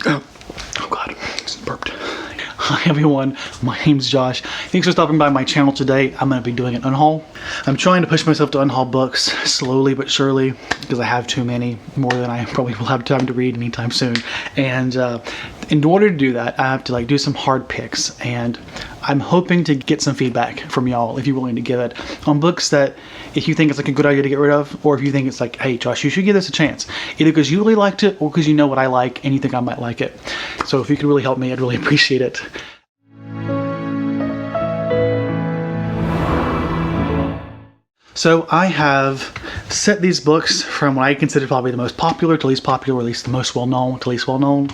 Oh God, just burped. Hi everyone, my name's Josh. Thanks for stopping by my channel today. I'm going to be doing an unhaul. I'm trying to push myself to unhaul books slowly but surely because I have too many, more than I probably will have time to read anytime soon. And in order to do that, I have to do some hard picks, and I'm hoping to get some feedback from y'all if you're willing to give it on books that if you think it's a good idea to get rid of, or if you think it's hey Josh, you should give this a chance, either because you really liked it or because you know what I like and you think I might like it. So if you could really help me, I'd really appreciate it. So I have set these books from what I consider probably the most popular to least popular, or at least the most well-known to least well-known.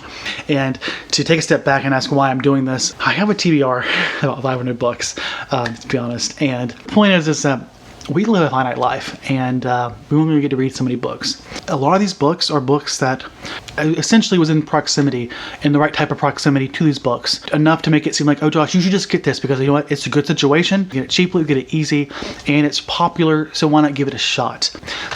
And to take a step back and ask why I'm doing this, I have a TBR about 500 books, to be honest. And the point is that we live a finite life, and we only get to read so many books. A lot of these books are books that essentially was in proximity, in the right type of proximity to these books, enough to make it seem like, oh Josh, you should just get this because you know what, it's a good situation, you get it cheaply, you get it easy, and it's popular, so why not give it a shot?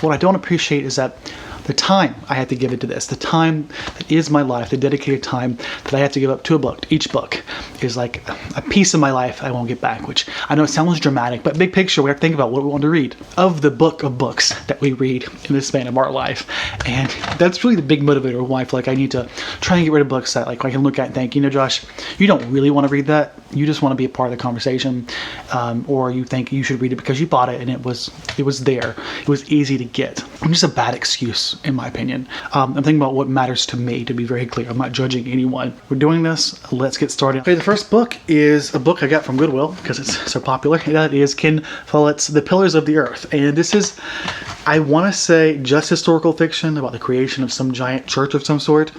What I don't appreciate is that the time I have to give into this, the time that is my life, the dedicated time that I have to give up to a book, each book is like a piece of my life I won't get back, which I know it sounds dramatic, but big picture, we have to think about what we want to read of the book of books that we read in the span of our life. And that's really the big motivator of why I feel like I need to try and get rid of books that I can look at and think, you know, Josh, you don't really want to read that. You just want to be a part of the conversation, or you think you should read it because you bought it and it was there. It was easy to get. I'm just a bad excuse, in my opinion. I'm thinking about what matters to me, to be very clear. I'm not judging anyone. We're doing this. Let's get started. Okay, the first book is a book I got from Goodwill because it's so popular. That is Ken Follett's The Pillars of the Earth. And this is, I want to say, just historical fiction about the creation of some giant church of some sort.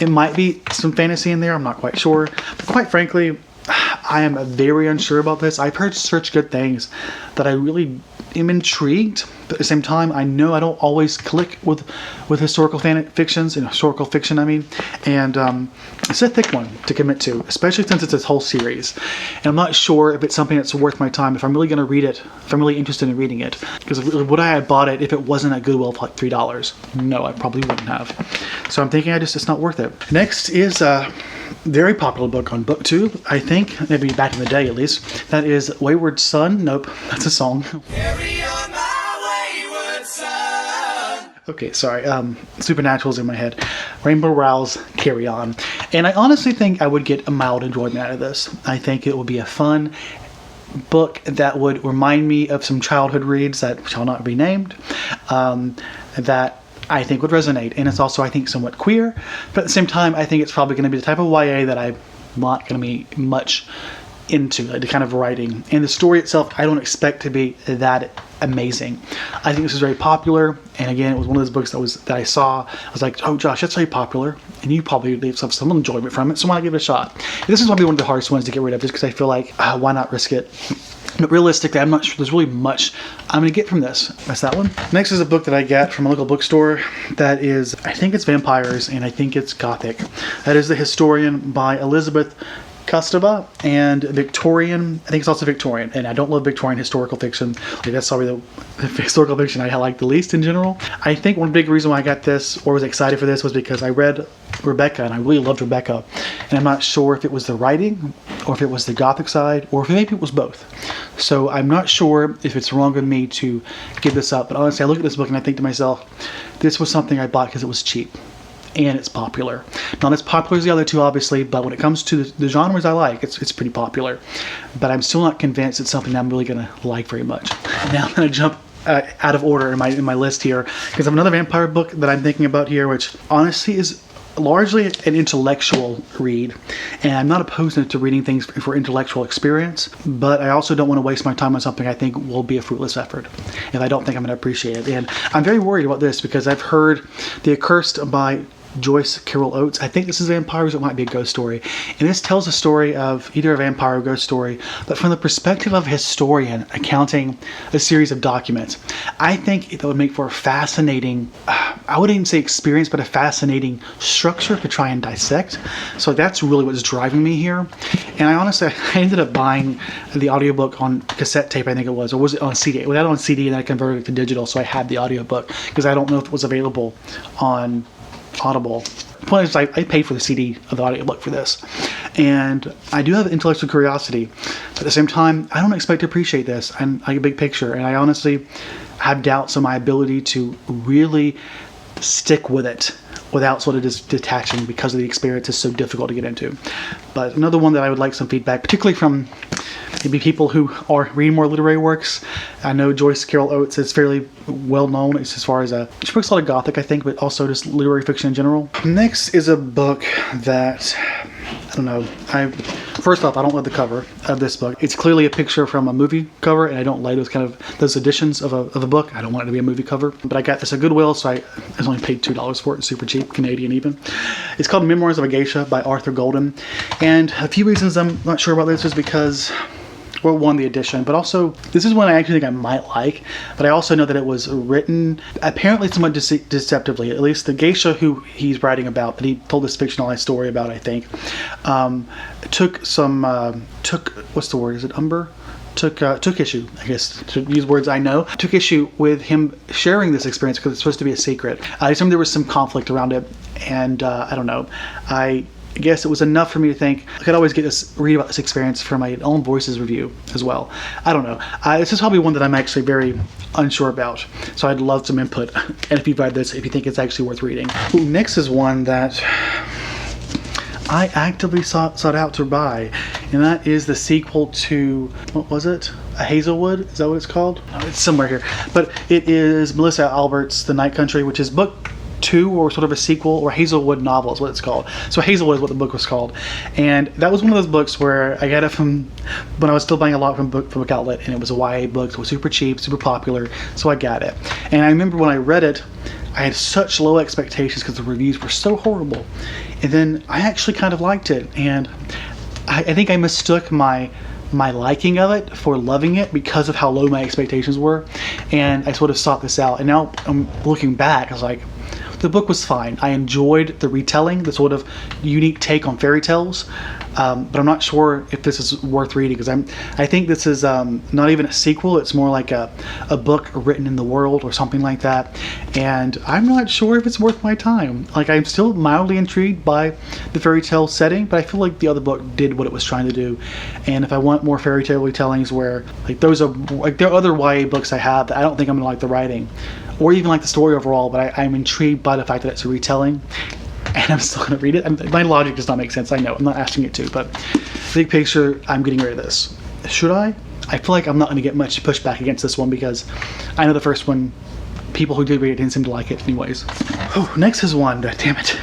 It might be some fantasy in there. I'm not quite sure. But quite frankly, I am very unsure about this. I've heard such good things that I really am intrigued, but at the same time, I know I don't always click with historical fictions, historical fiction, I mean, and it's a thick one to commit to, especially since it's this whole series. And I'm not sure if it's something that's worth my time, if I'm really going to read it, if I'm really interested in reading it, because would I have bought it if it wasn't at Goodwill for like $3? No, I probably wouldn't have. So I'm thinking it's not worth it. Next is very popular book on BookTube, I think, maybe back in the day at least. That is Wayward Son. Nope, that's a song. Carry on my wayward son. Okay, sorry. Supernatural's in my head. Rainbow Rowell's Carry On. And I honestly think I would get a mild enjoyment out of this. I think it would be a fun book that would remind me of some childhood reads that shall not be named, that I think would resonate. And it's also, I think, somewhat queer, but at the same time, I think it's probably going to be the type of YA that I'm not going to be much into, like the kind of writing. And the story itself, I don't expect to be that amazing. I think this is very popular, and again, it was one of those books that I saw. I was like, oh Josh, that's very popular, and you probably have some enjoyment from it, so why not give it a shot? And this is probably one of the hardest ones to get rid of, just because I feel like, why not risk it? But realistically, I'm not sure there's really much I'm going to get from this. That's that one. Next is a book that I got from a local bookstore that is, I think it's vampires, and I think it's gothic. That is The Historian by Elizabeth Kostova, and Victorian, I think it's also Victorian, and I don't love Victorian historical fiction. That's probably the historical fiction I like the least in general. I think one big reason why I got this, or was excited for this, was because I read Rebecca, and I really loved Rebecca, and I'm not sure if it was the writing, or if it was the gothic side, or if maybe it was both. So I'm not sure if it's wrong of me to give this up, but honestly, I look at this book and I think to myself, this was something I bought because it was cheap. And it's popular. Not as popular as the other two, obviously, but when it comes to the genres I like, it's pretty popular. But I'm still not convinced it's something I'm really going to like very much. Now I'm going to jump out of order in my list here, because I have another vampire book that I'm thinking about here, which honestly is largely an intellectual read, and I'm not opposed to reading things for intellectual experience, but I also don't want to waste my time on something I think will be a fruitless effort if I don't think I'm going to appreciate it. And I'm very worried about this because I've heard The Accursed by Joyce Carol Oates. I think this is vampires. It might be a ghost story. And this tells a story of either a vampire or ghost story, but from the perspective of a historian accounting a series of documents. I think that would make for a fascinating, I wouldn't even say experience, but a fascinating structure to try and dissect. So that's really what's driving me here. And I honestly, I ended up buying the audiobook on cassette tape, I think it was, or was it on CD? It was on CD and I converted it to digital, so I had the audiobook because I don't know if it was available on Audible. point is, I paid for the CD of the audiobook for this. And I do have intellectual curiosity. But at the same time, I don't expect to appreciate this. And I get a big picture. And I honestly have doubts on my ability to really stick with it without sort of just detaching, because of the experience is so difficult to get into. But another one that I would like some feedback, particularly from maybe people who are reading more literary works. I know Joyce Carol Oates is fairly well known as far as she works a lot of Gothic, I think, but also just literary fiction in general. Next is a book that, I don't know, first off, I don't love the cover of this book. It's clearly a picture from a movie cover, and I don't like those editions of a book. I don't want it to be a movie cover. But I got this at Goodwill, so I only paid $2 for it. It's super cheap, Canadian even. It's called Memoirs of a Geisha by Arthur Golden. And a few reasons I'm not sure about this is because, well, one, the edition, but also this is one I actually think I might like, but I also know that it was written apparently somewhat deceptively. At least the geisha who he's writing about, that he told this fictionalized story about, I think, took what's the word? Is it umber? Took issue, I guess, to use words I know, took issue with him sharing this experience because it's supposed to be a secret. I assume there was some conflict around it, and I don't know. I guess it was enough for me to think I could always read about this experience from my own Voices review as well. I don't know. This is probably one that I'm actually very unsure about, so I'd love some input. And if you've read this, if you think it's actually worth reading. Ooh, next is one that I actively sought out to buy, and that is the sequel to, what was it? A Hazelwood? Is that what it's called? Oh, it's somewhere here. But it is Melissa Albert's The Night Country, which is book 2, or sort of a sequel, or Hazelwood novel is what it's called. So Hazelwood is what the book was called. And that was one of those books where I got it from when I was still buying a lot from Book Outlet, and it was a YA book, so it was super cheap, super popular, so I got it. And I remember when I read it, I had such low expectations because the reviews were so horrible. And then I actually kind of liked it, and I think I mistook my liking of it for loving it because of how low my expectations were, and I sort of sought this out. And now I'm looking back, I was like, the book was fine. I enjoyed the retelling, the sort of unique take on fairy tales, but I'm not sure if this is worth reading, because I think this is not even a sequel. It's more like a book written in the world or something like that, and I'm not sure if it's worth my time. Like, I'm still mildly intrigued by the fairy tale setting, but I feel like the other book did what it was trying to do. And if I want more fairy tale retellings where, like, those are, like, there are other YA books I have that I don't think I'm gonna like the writing or even like the story overall, but I'm intrigued by the fact that it's a retelling, and I'm still going to read it. My logic does not make sense, I know. I'm not asking it to, but big picture, I'm getting rid of this. Should I? I feel like I'm not going to get much pushback against this one, because I know the first one, people who did read it didn't seem to like it anyways. Oh, next is one, damn it.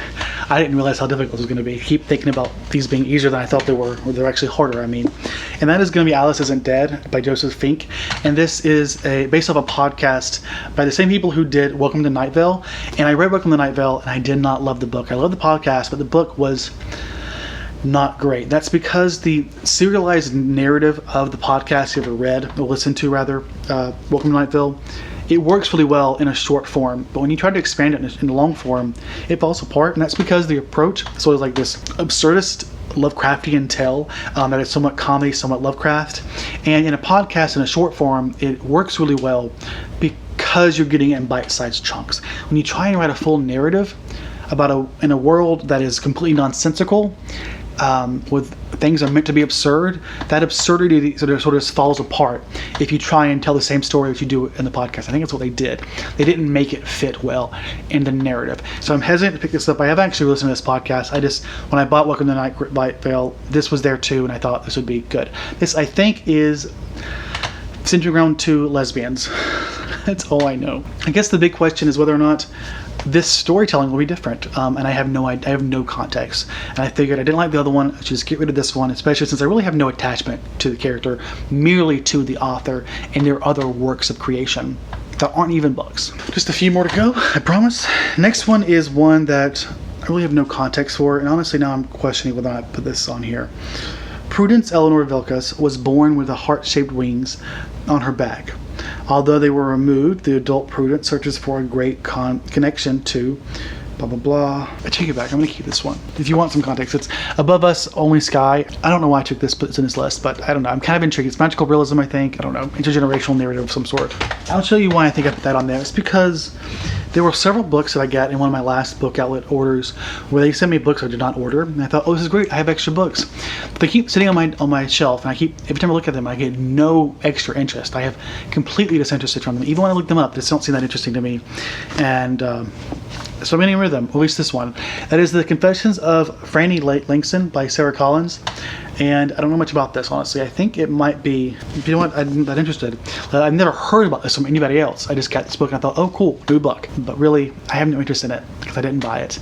I didn't realize how difficult it was going to be. I keep thinking about these being easier than I thought they were, or they're actually harder, I mean. And that is going to be Alice Isn't Dead by Joseph Fink. And this is based off a podcast by the same people who did Welcome to Night Vale. And I read Welcome to Night Vale, and I did not love the book. I love the podcast, but the book was not great. That's because the serialized narrative of the podcast you ever read, or listened to rather, Welcome to Night Vale, it works really well in a short form, but when you try to expand it in a long form, it falls apart. And that's because the approach is sort of like this absurdist Lovecraftian tale that is somewhat comedy, somewhat Lovecraft. And in a podcast in a short form, it works really well because you're getting it in bite-sized chunks. When you try and write a full narrative in a world that is completely nonsensical, with things are meant to be absurd, that absurdity sort of falls apart if you try and tell the same story that you do in the podcast. I think that's what they did. They didn't make it fit well in the narrative. So I'm hesitant to pick this up. I have actually listened to this podcast. When I bought Welcome to Night Vale, this was there too, and I thought this would be good. This, I think, is centering around 2 lesbians. That's all I know. I guess the big question is whether or not this storytelling will be different, and I have no context. And I figured I didn't like the other one, I should just get rid of this one, especially since I really have no attachment to the character, merely to the author and their other works of creation that aren't even books. Just a few more to go, I promise. Next one is one that I really have no context for, and honestly now I'm questioning whether I put this on here. Prudence Eleanor Vilkas was born with the heart-shaped wings on her back. Although they were removed, the adult Prudence searches for a great connection to blah, blah, blah. I take it back. I'm going to keep this one. If you want some context, it's Above Us, Only Sky. I don't know why I took this, but it's in this list, but I don't know. I'm kind of intrigued. It's magical realism, I think. I don't know. Intergenerational narrative of some sort. I'll show you why I think I put that on there. It's because there were several books that I got in one of my last book outlet orders where they sent me books I did not order, and I thought, oh, this is great. I have extra books. But they keep sitting on my shelf, and every time I look at them, I get no extra interest. I have completely disinterested from them. Even when I look them up, they just don't seem that interesting to me. And so I'm getting rid of them, at least this one. That is The Confessions of Frannie Langston by Sara Collins. And I don't know much about this, honestly. I think it might be, you know what, I'm not interested. I've never heard about this from anybody else. I just got this book and I thought, oh cool, new book. But really, I have no interest in it because I didn't buy it.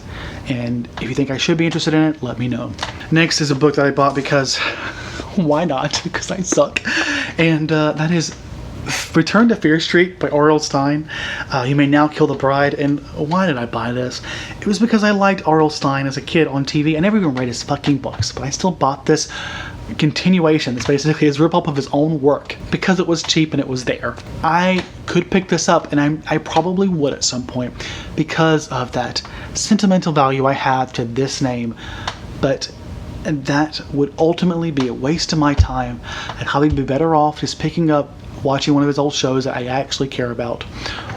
And if you think I should be interested in it, let me know. Next is a book that I bought because, why not? Because I suck. And that is Return to Fear Street by R.L. Stine. You May Now Kill the Bride. And why did I buy this? It was because I liked R.L. Stine as a kid on TV. I never even read his fucking books, but I still bought this continuation. It's basically his rip-off of his own work because it was cheap and it was there. I could pick this up, and I probably would at some point because of that sentimental value I have to this name, but that would ultimately be a waste of my time. I'd probably be better off just picking up watching one of his old shows that I actually care about,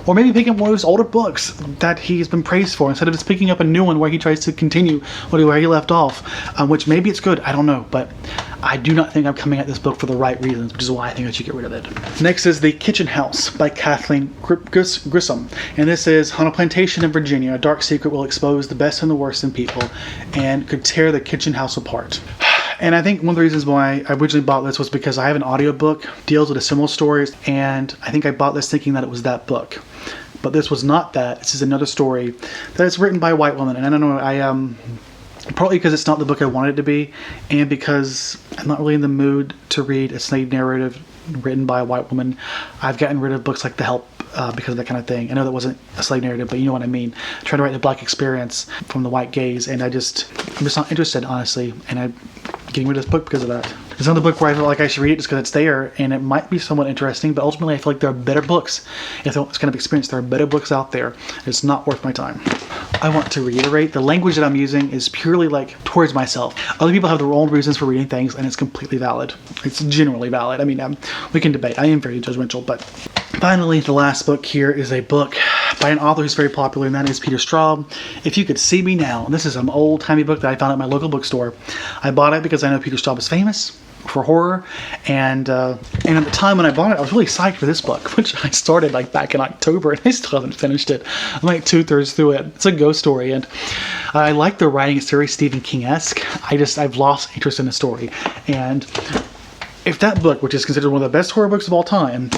or maybe picking up one of his older books that he's been praised for instead of just picking up a new one where he tries to continue where he left off, which maybe it's good, I don't know, but I do not think I'm coming at this book for the right reasons, which is why I think I should get rid of it. Next is The Kitchen House by Kathleen Grisom, and this is on a plantation in Virginia. A dark secret will expose the best and the worst in people and could tear the kitchen house apart. And I think one of the reasons why I originally bought this was because I have an audiobook, deals with a similar stories, and I think I bought this thinking that it was that book. But this was not that. This is another story that is written by a white woman. And I don't know, partly because it's not the book I wanted it to be, and because I'm not really in the mood to read a slave narrative written by a white woman. I've gotten rid of books like The Help because of that kind of thing. I know that wasn't a slave narrative, but you know what I mean. I tried to write the black experience from the white gaze, and I'm just not interested, honestly, and I'm getting rid of this book because of that. It's another book where I feel like I should read it just because it's there, and it might be somewhat interesting, but ultimately I feel like there are better books. If I want this kind of experience, there are better books out there. It's not worth my time. I want to reiterate, the language that I'm using is purely like towards myself. Other people have their own reasons for reading things, and it's completely valid. It's generally valid. I mean, we can debate. I am very judgmental, but finally, the last book here is a book by an author who's very popular, and that is Peter Straub. If You Could See Me Now. And this is an old-timey book that I found at my local bookstore. I bought it because I know Peter Straub is famous for horror, and at the time when I bought it, I was really psyched for this book, which I started like back in October, and I still haven't finished it. I'm like 2/3 through it. It's a ghost story, and I like the writing. It's very Stephen King-esque. I've lost interest in the story, and if that book, which is considered one of the best horror books of all time,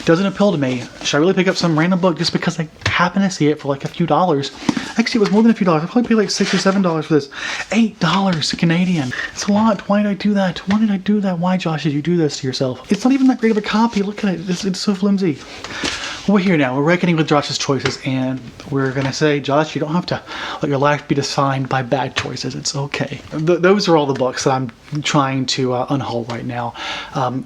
doesn't appeal to me, should I really pick up some random book just because I happen to see it for like a few dollars? Actually, it was more than a few dollars. I probably paid like $6 or $7 for this. $8 Canadian. It's a lot. Why did I do that? Why did I do that? Why, Josh, did you do this to yourself? It's not even that great of a copy. Look at it. It's so flimsy. We're here now. We're reckoning with Josh's choices, and we're going to say, Josh, you don't have to let your life be defined by bad choices. It's okay. Those are all the books that I'm trying to unhaul right now.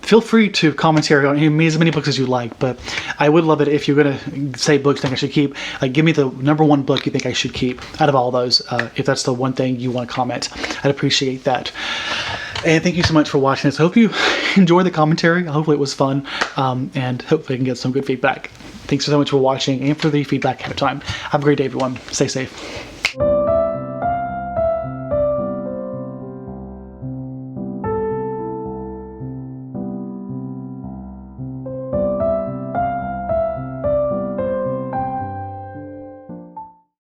Feel free to commentary on as many books as you like, but I would love it if you're going to say books you think I should keep. Like, give me the #1 book you think I should keep out of all those. If that's the one thing you want to comment, I'd appreciate that. And thank you so much for watching this. I hope you enjoyed the commentary. Hopefully it was fun, and hopefully I can get some good feedback. Thanks so much for watching and for the feedback ahead of time. Have a great day, everyone. Stay safe.